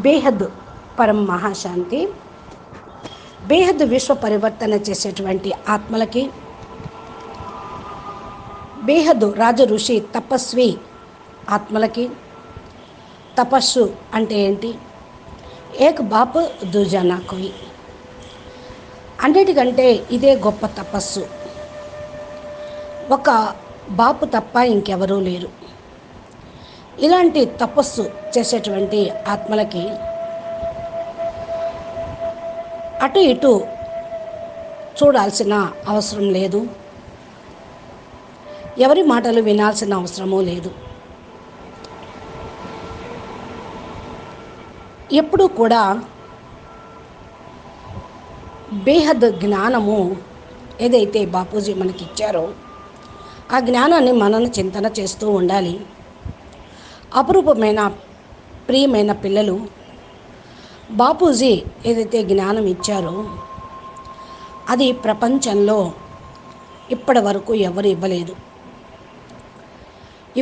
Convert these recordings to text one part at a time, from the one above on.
బేహద్ పరం మహాశాంతి. బేహద్ విశ్వ పరివర్తన చేసేటువంటి ఆత్మలకి, బేహద్ రాజ ఋషి తపస్వి ఆత్మలకి, తపస్సు అంటే ఏంటి? ఏక్ బాప్ దూజా నా కోయి. అన్నిటికంటే ఇదే గొప్ప తపస్సు. ఒక బాపు తప్ప ఇంకెవరూ లేరు. ఇలాంటి తపస్సు చేసేటువంటి ఆత్మలకి అటు ఇటు చూడాల్సిన అవసరం లేదు, ఎవరి మాటలు వినాల్సిన అవసరమూ లేదు. ఎప్పుడూ కూడా బేహద్ జ్ఞానము ఏదైతే బాపూజీ మనకిచ్చారో ఆ జ్ఞానాన్ని మనన చింతన చేస్తూ ఉండాలి. అపురూపమైన ప్రియమైన పిల్లలు, బాపూజీ ఏదైతే జ్ఞానం ఇచ్చారో అది ప్రపంచంలో ఇప్పటి వరకు ఎవరు ఇవ్వలేదు,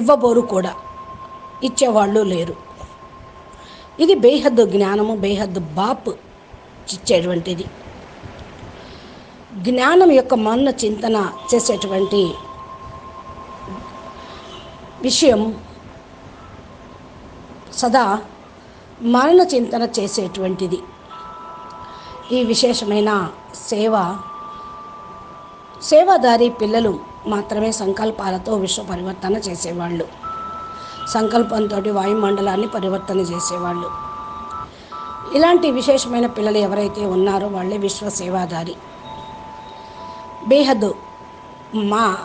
ఇవ్వబోరు కూడా, ఇచ్చేవాళ్ళు లేరు. ఇది బేహద్ జ్ఞానము, బేహద్ బాప్ ఇచ్చేటువంటిది. జ్ఞానం యొక్క మన్న చింతన చేసేటువంటి విషయం సదా మరణ చింతన చేసేటువంటిది. ఈ విశేషమైన సేవాదారి పిల్లలు మాత్రమే సంకల్పాలతో విశ్వ పరివర్తన చేసేవాళ్ళు, సంకల్పంతో వాయుమండలాన్ని పరివర్తన చేసేవాళ్ళు. ఇలాంటి విశేషమైన పిల్లలు ఎవరైతే ఉన్నారో వాళ్ళే విశ్వ సేవాదారి. బేహద్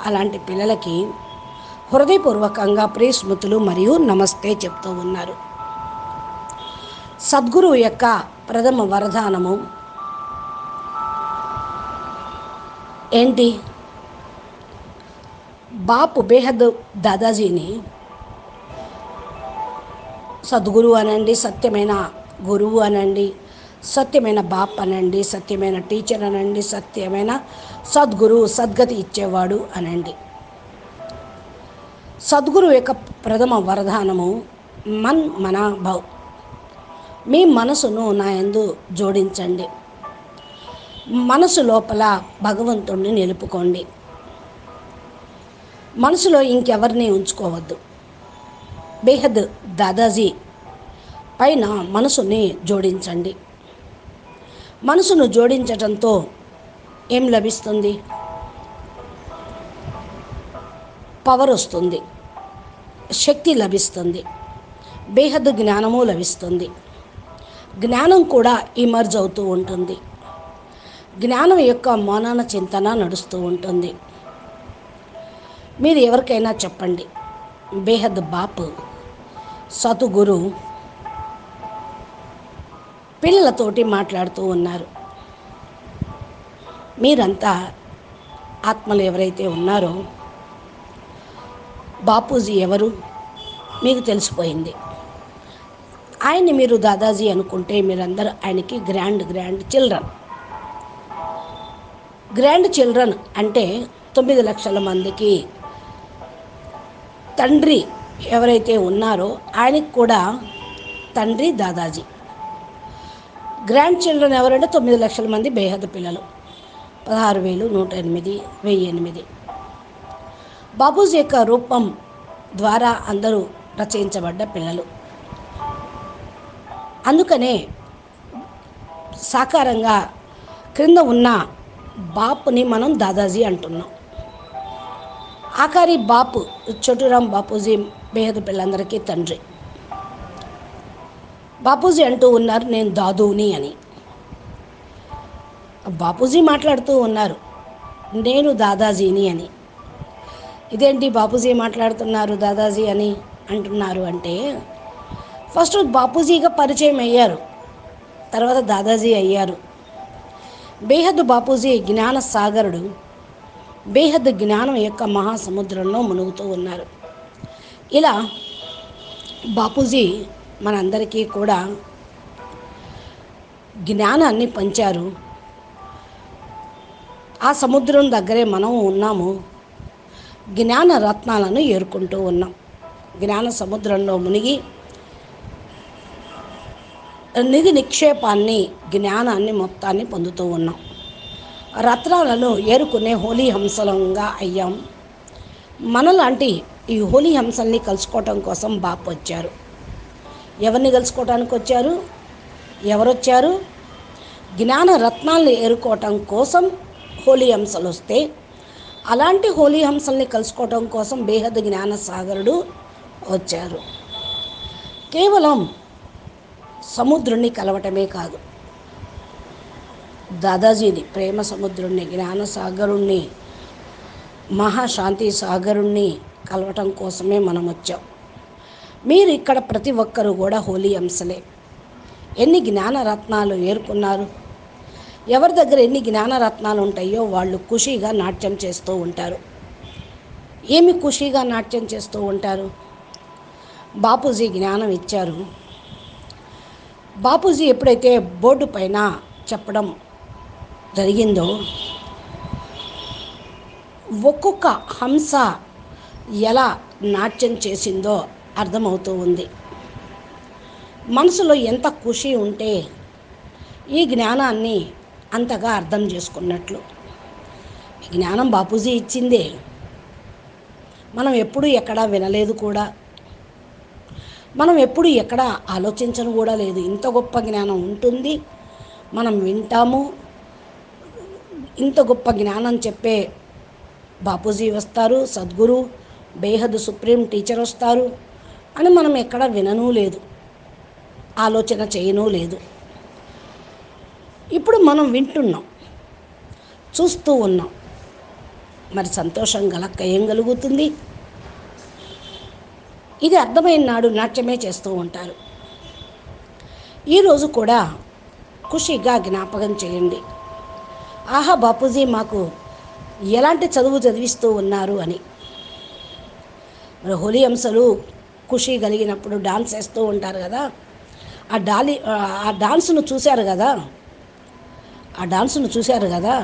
అలాంటి పిల్లలకి హృదయపూర్వకంగా ప్రియస్మృతులు మరియు నమస్తే చెప్తూ ఉన్నారు. సద్గురువు యొక్క ప్రథమ వరదానము ఏంటి? బాపు బేహద్ దాదాజీని సద్గురు అనండి, సత్యమైన గురువు అనండి, సత్యమైన బాప్ అనండి, సత్యమైన టీచర్ అనండి, సత్యమైన సద్గురు, సద్గతి ఇచ్చేవాడు అనండి. సద్గురు యొక్క ప్రథమ వరదానము మన భవ్. మీ మనసును నా యందు జోడించండి, మనసు లోపల భగవంతుణ్ణి నిలుపుకోండి, మనసులో ఇంకెవరిని ఉంచుకోవద్దు. బేహద్ దాదాజీ పైన మనసుని జోడించండి. మనసును జోడించటంతో ఏం లభిస్తుంది? పవర్ వస్తుంది, శక్తి లభిస్తుంది, బేహద్ జ్ఞానము లభిస్తుంది. జ్ఞానం కూడా ఇమర్జ్ అవుతూ ఉంటుంది, జ్ఞానం యొక్క మౌనాన చింతన నడుస్తూ ఉంటుంది. మీరు ఎవరికైనా చెప్పండి, బేహద్ బాప్ సతుగురు పిల్లలతోటి మాట్లాడుతూ ఉన్నారు. మీరంతా ఆత్మలు ఎవరైతే ఉన్నారో బాపూజీ ఎవరు మీకు తెలిసిపోయింది. ఆయన్ని మీరు దాదాజీ అనుకుంటే మీరందరూ ఆయనకి గ్రాండ్ చిల్డ్రన్. గ్రాండ్ చిల్డ్రన్ అంటే 9 లక్షల మందికి తండ్రి ఎవరైతే ఉన్నారో ఆయనకి కూడా తండ్రి దాదాజీ. గ్రాండ్ చిల్డ్రన్ ఎవరంటే 9 లక్షల మంది బేహద్ పిల్లలు, 16,108, 1008. బాపూజీ యొక్క రూపం ద్వారా అందరూ రచయించబడ్డ పిల్లలు. అందుకనే సాకారంగా క్రింద ఉన్న బాపుని మనం దాదాజీ అంటున్నాం. ఆఖరి బాపు చోటురామ్ బాపూజీ బేహద్ పిల్లలందరికీ తండ్రి. బాపూజీ అంటూ ఉన్నారు, నేను దాదూని అని. బాపూజీ మాట్లాడుతూ ఉన్నారు, నేను దాదాజీని అని. ఇదేంటి బాపూజీ మాట్లాడుతున్నారు దాదాజీ అని అంటున్నారు అంటే, ఫస్ట్ బాపూజీగా పరిచయం అయ్యారు, తర్వాత దాదాజీ అయ్యారు. బేహద్ బాపూజీ జ్ఞాన సాగరుడు, బేహద్ జ్ఞానం యొక్క మహాసముద్రంలో మునుగుతూ ఉన్నారు. ఇలా బాపూజీ మనందరికీ కూడా జ్ఞానాన్ని పంచారు. ఆ సముద్రం దగ్గరే మనం ఉన్నాము, జ్ఞాన రత్నాలను ఏరుకుంటూ ఉన్నాం. జ్ఞాన సముద్రంలో మునిగి నిధి నిక్షేపాన్ని, జ్ఞానాన్ని మొత్తాన్ని పొందుతూ ఉన్నాం. రత్నాలను ఏరుకునే హోలీ హంసలంగా అయ్యాం. మనలాంటి ఈ హోలీ హంసల్ని కలుసుకోవటం కోసం బాపు వచ్చారు. ఎవరిని కలుసుకోవటానికి వచ్చారు? ఎవరొచ్చారు? జ్ఞాన రత్నాల్ని ఏరుకోవటం కోసం హోలీ హంసలు వస్తే, అలాంటి హోలీ హంసల్ని కలుసుకోవటం కోసం బేహద్ జ్ఞాన సాగరుడు వచ్చారు. కేవలం సముద్రుణ్ణి కలవటమే కాదు, దాదాజీని, ప్రేమ సముద్రుణ్ణి, జ్ఞాన సాగరుణ్ణి, మహాశాంతి సాగరుణ్ణి కలవటం కోసమే మనం వచ్చాం. మీరు ఇక్కడ ప్రతి ఒక్కరూ కూడా హోలీ హంసలే. ఎన్ని జ్ఞాన రత్నాలు ఏరుకున్నారు? ఎవరి దగ్గర ఎన్ని జ్ఞాన రత్నాలు ఉంటాయో వాళ్ళు ఖుషీగా నాట్యం చేస్తూ ఉంటారు. ఏమి ఖుషీగా నాట్యం చేస్తూ ఉంటారు? బాపూజీ జ్ఞానం ఇచ్చారు. బాపూజీ ఎప్పుడైతే బోర్డు పైన చెప్పడం జరిగిందో, ఒక్కొక్క హంస ఎలా నాట్యం చేసిందో అర్థమవుతూ ఉంది. మనసులో ఎంత ఖుషి ఉంటే ఈ జ్ఞానాన్ని అంతగా అర్థం చేసుకున్నట్లు. ఈ జ్ఞానం బాపూజీ ఇచ్చిందే, మనం ఎప్పుడూ ఎక్కడా వినలేదు కూడా, మనం ఎప్పుడు ఎక్కడ ఆలోచించను కూడా లేదు. ఇంత గొప్ప జ్ఞానం ఉంటుంది, మనం వింటాము. ఇంత గొప్ప జ్ఞానం చెప్పే బాపూజీ వస్తారు, సద్గురు బేహద్ సుప్రీం టీచర్ వస్తారు అని మనం ఎక్కడ విననూ లేదు, ఆలోచన చేయనూ లేదు. ఇప్పుడు మనం వింటున్నాం, చూస్తూ ఉన్నాం. మరి సంతోషం గలక్క ఏం కలుగుతుంది? ఇది అర్థమైన నాడు నాట్యమే చేస్తూ ఉంటారు. ఈరోజు కూడా ఖుషిగా జ్ఞాపకం చేయండి, ఆహా బాపూజీ మాకు ఎలాంటి చదువు చదివిస్తూ ఉన్నారు అని. మరి హోలీ హంసలు ఖుషి కలిగినప్పుడు డాన్స్ వేస్తూ ఉంటారు కదా, ఆ డాన్సును చూశారు కదా,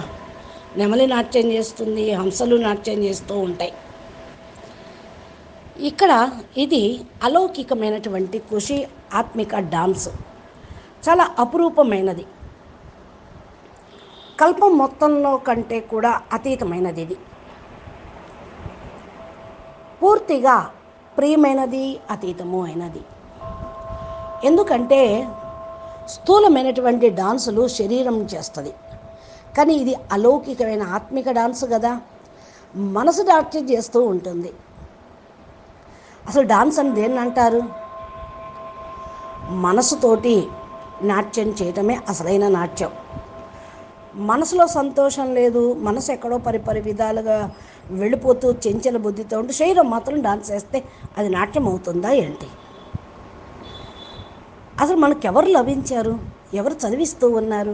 నెమలి నాట్యం చేస్తుంది, హంసలు నాట్యం చేస్తూ ఉంటాయి. ఇక్కడ ఇది అలౌకికమైనటువంటి ఖుషి, ఆత్మిక డాన్స్, చాలా అపురూపమైనది. కల్పం మొత్తంలో కంటే కూడా అతీతమైనది. ఇది పూర్తిగా ప్రియమైనది, అతీతము అయినది. ఎందుకంటే స్థూలమైనటువంటి డాన్సులు శరీరం చేస్తుంది, కానీ ఇది అలౌకికమైన ఆత్మిక డాన్స్ కదా, మనసు నాట్యం చేస్తూ ఉంటుంది. అసలు డాన్స్ అని దేన్ని అంటారు? మనసుతోటి నాట్యం చేయటమే అసలైన నాట్యం. మనసులో సంతోషం లేదు, మనసు ఎక్కడో పరిపరి విధాలుగా వెళ్ళిపోతూ చెంచల బుద్ధితో ఉంటే శరీరం మాత్రం డాన్స్ వేస్తే అది నాట్యం అవుతుందా ఏంటి? అసలు మనకెవరు లభించారు? ఎవరు చదివిస్తూ ఉన్నారు?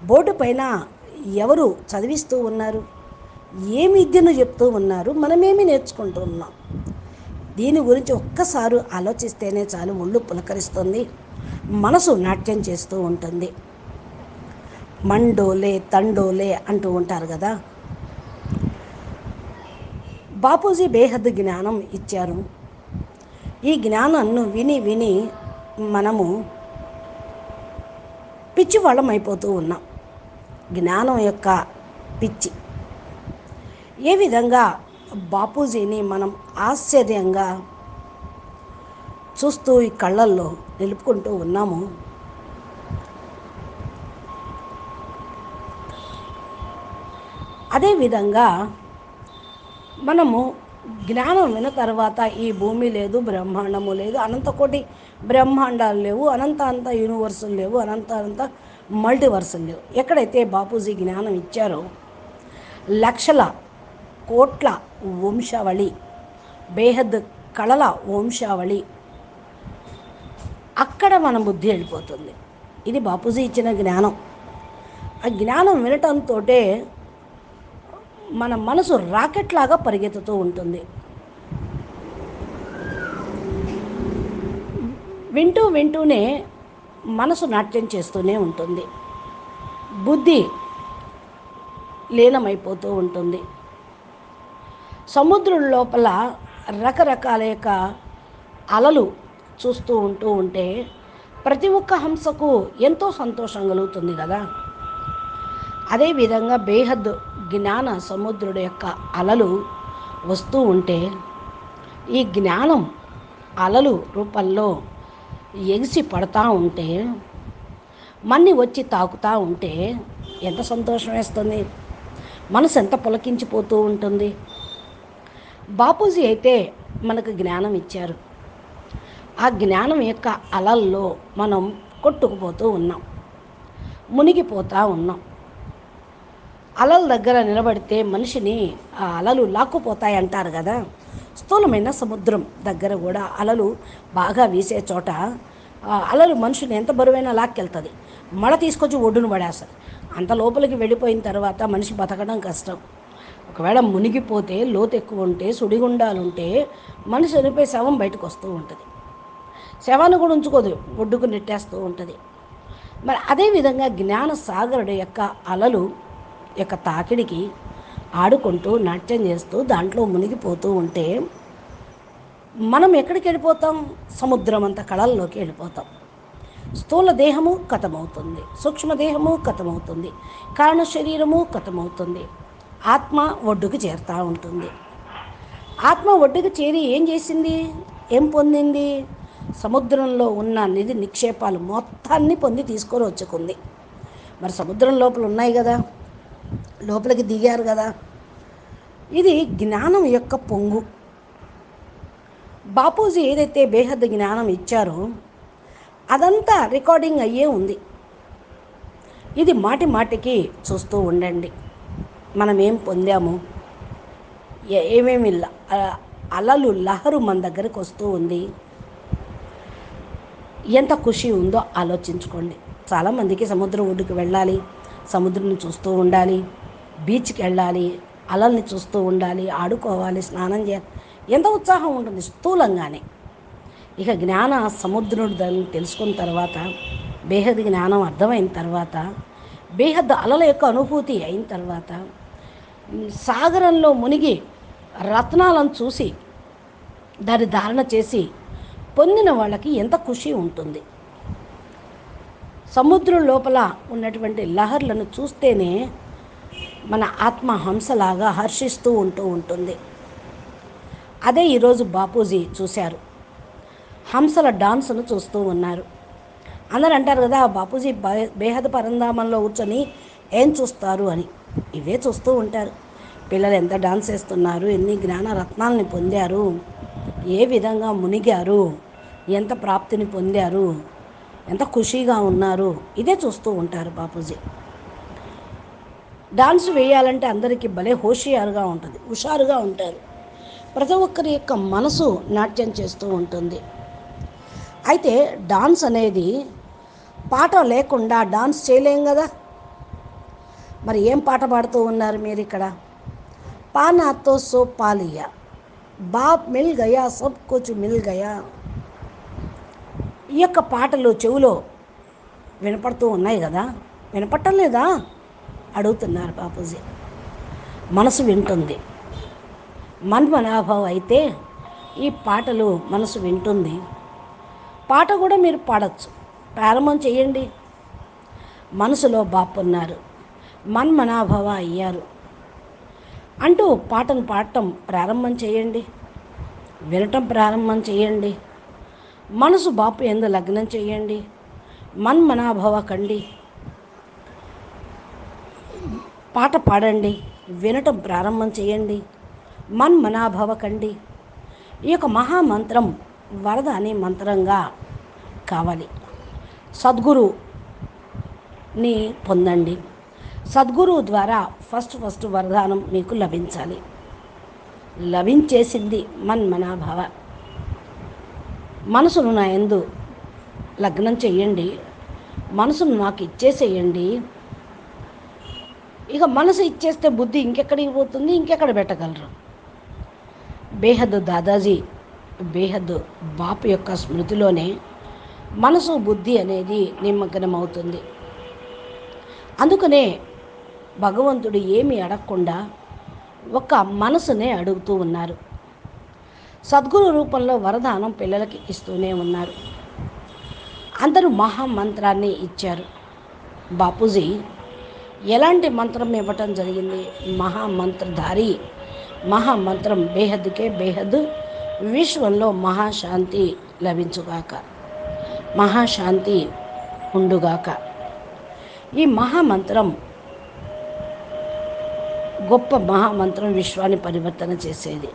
బోర్డు పైన ఎవరు చదివిస్తూ ఉన్నారు? ఏమి విద్యను చెప్తూ ఉన్నారు? మనమేమి నేర్చుకుంటూ ఉన్నాం? దీని గురించి ఒక్కసారి ఆలోచిస్తేనే చాలు, ఒళ్ళు పులకరిస్తుంది, మనసు నాట్యం చేస్తూ ఉంటుంది. మండోలే తండోలే అంటూ ఉంటారు కదా. బాపూజీ బేహద్ జ్ఞానం ఇచ్చారు. ఈ జ్ఞానాన్ని విని విని మనము పిచ్చివాళ్ళం అయిపోతూ ఉన్నాం. జ్ఞానం యొక్క పిచ్చి. ఏ విధంగా బాపూజీని మనం ఆశ్చర్యంగా చూస్తూ ఈ కళ్ళల్లో నిలుపుకుంటూ ఉన్నాము. అదేవిధంగా మనము జ్ఞానం విన్న తర్వాత ఈ భూమి లేదు, బ్రహ్మాండము లేదు, అనంతకోటి బ్రహ్మాండాలు లేవు, అనంత యూనివర్సులు లేవు, అనంత మల్టీవర్సులు లేవు. ఎక్కడైతే బాపూజీ జ్ఞానం ఇచ్చారో లక్షల కోట్ల వంశావళి, బేహద్ కళల వంశావళి, అక్కడ మన బుద్ధి వెళ్ళిపోతుంది. ఇది బాపూజీ ఇచ్చిన జ్ఞానం. ఆ జ్ఞానం వినటంతో మన మనసు రాకెట్ లాగా పరిగెత్తుతూ ఉంటుంది. వింటూనే మనసు నాట్యం చేస్తూనే ఉంటుంది, బుద్ధి లీనమైపోతూ ఉంటుంది. సముద్రం లోపల రకరకాల యొక్క అలలు చూస్తూ ఉంటే ప్రతి ఒక్క హంసకు ఎంతో సంతోషం కలుగుతుంది కదా. అదేవిధంగా బేహద్ జ్ఞాన సముద్రుడు యొక్క అలలు వస్తూ ఉంటే, ఈ జ్ఞానం అలలు రూపంలో ఎగిసి పడతా ఉంటే, మన్ని వచ్చి తాకుతూ ఉంటే ఎంత సంతోషం వేస్తుంది, మనసు ఎంత పులకించిపోతూ ఉంటుంది. బాపూజీ అయితే మనకు జ్ఞానం ఇచ్చారు. ఆ జ్ఞానం యొక్క అలల్లో మనం కొట్టుకుపోతూ ఉన్నాం, మునిగిపోతూ ఉన్నాం. అలల దగ్గర నిలబడితే మనిషిని ఆ అలలు లాక్కుపోతాయి అంటారు కదా. స్థూలమైన సముద్రం దగ్గర కూడా అలలు బాగా వీసే చోట అలలు మనుషుని ఎంత బరువైనా లాక్కెళ్తుంది, మడ తీసుకొచ్చి ఒడ్డును పడేస్తుంది. అంత లోపలికి వెళ్ళిపోయిన తర్వాత మనిషి బతకడం కష్టం. ఒకవేళ మునిగిపోతే, లోతు ఎక్కువ ఉంటే, సుడిగుండాలుంటే మనిషి చనిపోయి శవం బయటకు వస్తూ ఉంటుంది. శవాన్ని కూడా ఉంచుకోదు, ఒడ్డుకు నెట్టేస్తూ ఉంటుంది. మరి అదేవిధంగా జ్ఞాన సాగరుడు యొక్క అలలు యొక్క తాకిడికి ఆడుకుంటూ నాట్యం చేస్తూ దాంట్లో మునిగిపోతూ ఉంటే మనం ఎక్కడికి వెళ్ళిపోతాం? సముద్రం అంత కళల్లోకి వెళ్ళిపోతాం. స్థూల దేహము కథమవుతుంది, సూక్ష్మదేహము కథమవుతుంది, కారణ శరీరము కథమవుతుంది. ఆత్మ ఒడ్డుకు చేరుతూ ఉంటుంది. ఆత్మ ఒడ్డుకు చేరి ఏం చేసింది, ఏం పొందింది? సముద్రంలో ఉన్న నిధి నిక్షేపాలు మొత్తాన్ని పొంది తీసుకొని వచ్చుకుంది. మరి సముద్రం లోపల ఉన్నాయి కదా, లోపలికి దిగారు కదా. ఇది జ్ఞానం యొక్క పొంగు. బాపూజీ ఏదైతే బేహద్ జ్ఞానం ఇచ్చారో అదంతా రికార్డింగ్ అయ్యే ఉంది. ఇది మాటి మాటికి చూస్తూ ఉండండి. మనం ఏం పొందాము, ఏమేమి అలలు లహరు మన దగ్గరికి వస్తూ ఉంది, ఎంత ఖుషి ఉందో ఆలోచించుకోండి. చాలామందికి సముద్రం ఒడ్డుకు వెళ్ళాలి, సముద్రం చూస్తూ ఉండాలి, బీచ్కి వెళ్ళాలి, అలల్ని చూస్తూ ఉండాలి, ఆడుకోవాలి, స్నానం చేయాలి, ఎంత ఉత్సాహం ఉంటుంది స్థూలంగానే. ఇక జ్ఞాన సముద్రుడు దాన్ని తెలుసుకున్న తర్వాత, బేహద్ జ్ఞానం అర్థమైన తర్వాత, బేహద్ అలల యొక్క అనుభూతి అయిన తర్వాత, సాగరంలో మునిగి రత్నాలను చూసి దాన్ని ధారణ చేసి పొందిన వాళ్ళకి ఎంత ఖుషి ఉంటుంది. సముద్రం లోపల ఉన్నటువంటి లహర్లను చూస్తేనే మన ఆత్మ హంసలాగా హర్షిస్తూ ఉంటుంది. అదే ఈరోజు బాపూజీ చూశారు. హంసల డాన్స్ను చూస్తూ ఉన్నారు. అందరూ అంటారు కదా, బాపూజీ బేహద్ పరంధామంలో కూర్చొని ఏం చూస్తారు అని. ఇవే చూస్తూ ఉంటారు. పిల్లలు ఎంత డాన్స్ చేస్తున్నారు, ఎన్ని జ్ఞాన రత్నాలని పొందారు, ఏ విధంగా మునిగారు, ఎంత ప్రాప్తిని పొందారు, ఎంత ఖుషీగా ఉన్నారు, ఇదే చూస్తూ ఉంటారు బాపూజీ. డాన్స్ వేయాలంటే అందరికీ భలే హోషియారుగా ఉంటుంది, హుషారుగా ఉంటారు. ప్రతి ఒక్కరి యొక్క మనసు నాట్యం చేస్తూ ఉంటుంది. అయితే డాన్స్ అనేది పాట లేకుండా డాన్స్ చేయలేం కదా. మరి ఏం పాట పాడుతూ ఉన్నారు మీరు ఇక్కడ? పానాతో సో పాలియా, బాప్ మిల్ గయా, సబ్ కుచ్ మిల్ గయా. ఈ యొక్క పాటలు చెవులో వినపడుతూ ఉన్నాయి కదా, వినపట్టం లేదా అడుగుతున్నారు బాపూజీ. మనసు వింటుంది. మన్మనాభావ్ అయితే ఈ పాటలు మనసు వింటుంది. పాట కూడా మీరు పాడచ్చు, ప్రారంభం చేయండి. మనసులో బాపు ఉన్నారు, మన్మనాభవ అయ్యారు అంటూ పాటను పాడటం ప్రారంభం చేయండి, వినటం ప్రారంభం చేయండి. మనసు బాపు యందు లగ్నం చేయండి, మన్మనాభవ కండి. పాట పాడండి, వినటం ప్రారంభం చేయండి, మన్మనాభవ కండి. ఈ యొక్క మహామంత్రం వరద అనే మంత్రంగా కావాలి. సద్గురుని పొందండి. సద్గురువు ద్వారా ఫస్ట్ వరదానం మీకు లభించాలి. లభించేసింది మన్మనాభవ. మనసును నా యందు లగ్నం చెయ్యండి, మనసును నాకు ఇచ్చేసేయండి. ఇక మనసు ఇచ్చేస్తే బుద్ధి ఇంకెక్కడికి పోతుంది, ఇంకెక్కడ పెట్టగలరు? బేహద్ దాదాజీ, బేహద్ బాపు యొక్క స్మృతిలోనే మనసు బుద్ధి అనేది నిమగ్నమవుతుంది. అందుకనే భగవంతుడు ఏమీ అడగకుండా ఒక మనసునే అడుగుతూ ఉన్నారు. సద్గురు రూపంలో వరదానం పిల్లలకి ఇస్తూనే ఉన్నారు. అందరూ మహామంత్రాన్ని ఇచ్చారు. బాపూజీ ఎలాంటి మంత్రం ఇవ్వటం జరిగింది? మహామంత్రధారి, మహామంత్రం బేహద్కే బేహద్, విశ్వంలో మహాశాంతి లభించుగాక, మహాశాంతి ఉండుగాక. ఈ మహామంత్రం గొప్ప మహామంత్రం, విశ్వాన్ని పరివర్తన చేసేది.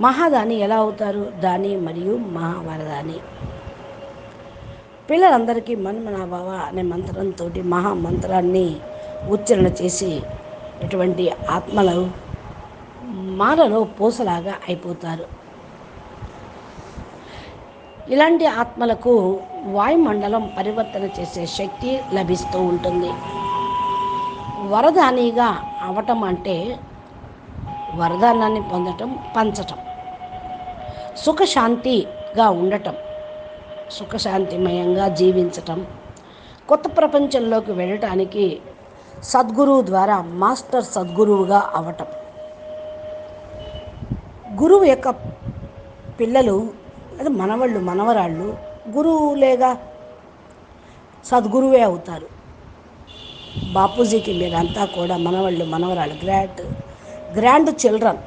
మహాదాని ఎలా అవుతారు? దాని మరియు మహావరదాని. పిల్లలందరికీ మన్మనాభవ అనే మంత్రంతో మహామంత్రాన్ని ఉచ్చారణ చేసి ఇటువంటి ఆత్మలు మాలలో పూసలాగా అయిపోతారు. ఇలాంటి ఆత్మలకు వాయుమండలం పరివర్తన చేసే శక్తి లభిస్తూ ఉంటుంది. వరదానిగా అవటం అంటే వరదానాన్ని పొందటం, పంచటం, సుఖశాంతిగా ఉండటం, సుఖశాంతిమయంగా జీవించటం, కొత్త ప్రపంచంలోకి వెళ్ళటానికి సద్గురువు ద్వారా మాస్టర్ సద్గురువుగా అవటం. గురువు యొక్క పిల్లలు లేదా మనవళ్ళు మనవరాళ్ళు గురువులేగా సద్గురువే అవుతారు. బాపూజీకి మీరంతా కూడా మనవళ్ళు మనవరాళ్ళు, గ్రాండ్ చిల్డ్రన్.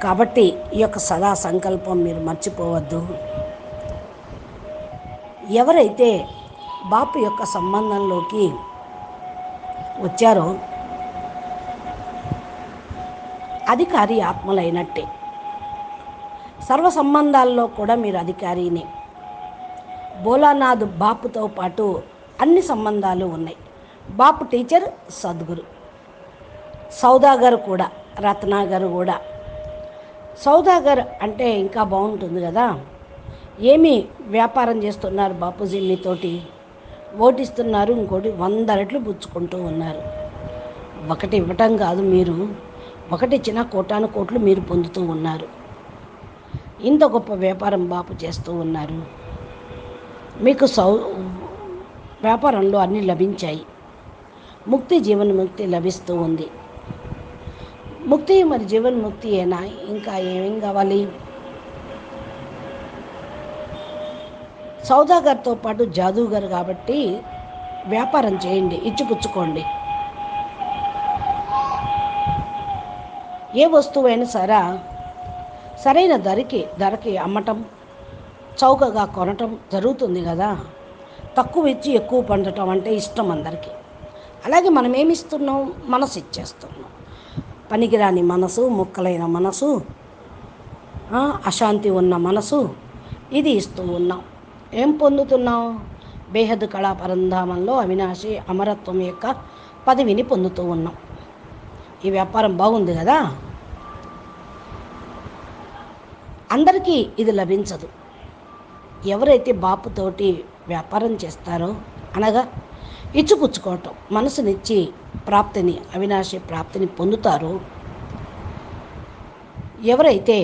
కాబట్టి ఈ యొక్క సదా సంకల్పం మీరు మర్చిపోవద్దు. ఎవరైతే బాపు యొక్క సంబంధంలోకి వచ్చారో అధికారి ఆత్మలైనట్టే. సర్వ సంబంధాల్లో కూడా మీరు అధికారినే. భోలానాథ్ బాపుతో పాటు అన్ని సంబంధాలు ఉన్నాయి. బాపు టీచర్, సద్గురు, సౌదాగర్ కూడా, రత్నాగర్ కూడా. సౌదాగర్ అంటే ఇంకా బాగుంటుంది కదా. ఏమి వ్యాపారం చేస్తున్నారు బాపూజీ మీతోటి? ఓటిస్తున్నారు, ఇంకోటి 100 రెట్లు పుచ్చుకుంటూ ఉన్నారు. ఒకటి ఇవ్వటం కాదు, మీరు ఒకటి ఇచ్చిన కోటాను కోట్లు మీరు పొందుతూ ఉన్నారు. ఇంత గొప్ప వ్యాపారం బాపు చేస్తూ ఉన్నారు. మీకు వ్యాపారంలో అన్నీ లభించాయి. ముక్తి, జీవన్ముక్తి లభిస్తూ ఉంది. ముక్తి మరి జీవన్ముక్తి అయినా ఇంకా ఏమేం కావాలి? సౌదాగర్తో పాటు జాదూగర్ కాబట్టి వ్యాపారం చేయండి, ఇచ్చిపుచ్చుకోండి. ఏ వస్తువైనా సరైన ధరకి అమ్మటం, చౌకగా కొనటం జరుగుతుంది కదా. తక్కువ ఇచ్చి ఎక్కువ పొందటం అంటే ఇష్టం అందరికీ. అలాగే మనం ఏమి ఇస్తున్నాం? మనసు ఇచ్చేస్తున్నాం. పనికిరాని మనసు, ముక్కలైన మనసు, అశాంతి ఉన్న మనసు, ఇది ఇస్తూ ఉన్నాం. ఏం పొందుతున్నాం? బేహద్ కళా పరంధామంలో అవినాశి అమరత్వం యొక్క పదవిని పొందుతూ ఉన్నాం. ఈ వ్యాపారం బాగుంది కదా. అందరికీ ఇది లభించదు. ఎవరైతే బాపుతోటి వ్యాపారం చేస్తారో, అనగా ఇచ్చిపుచ్చుకోవటం, మనసునిచ్చి ప్రాప్తిని, అవినాశి ప్రాప్తిని పొందుతారో, ఎవరైతే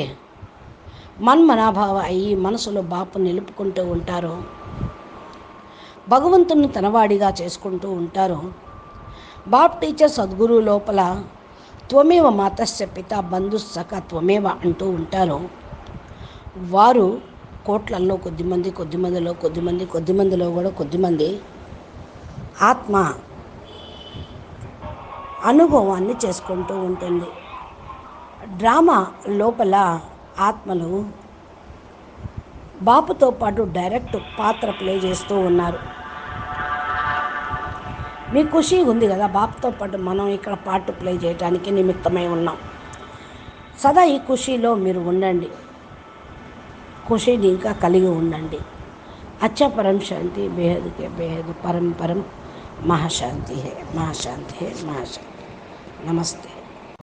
మన్మనాభావ అయ్యి మనసులో బాపు నిలుపుకుంటూ ఉంటారో, భగవంతుని తనవాడిగా చేసుకుంటూ ఉంటారో, బాప్ టీచర్ సద్గురు లోపల త్వమేవ మాతస్య పిత బంధు సఖ త్వమేవ అంటూ ఉంటారో, వారు కోట్లల్లో కొద్దిమందిలో కూడా కొద్దిమంది ఆత్మ అనుభవాన్ని చేసుకుంటూ ఉంటుంది. డ్రామా లోపల ఆత్మలు బాపుతో పాటు డైరెక్ట్ పాత్ర ప్లే చేస్తూ ఉన్నారు. మీకు ఖుషి ఉంది కదా, బాపుతో పాటు మనం ఇక్కడ పార్ట్ ప్లే చేయడానికి నిమిత్తమై ఉన్నాం. సదా ఈ ఖుషీలో మీరు ఉండండి, ఖుషీని ఇంకా కలిగి ఉండండి. అచ్చా పరం శాంతి బేహద్ కే బేహద్ పరం పరం మహాశాంతి హే, మహాశాంతి హే, మహాశాంతి. నమస్తే.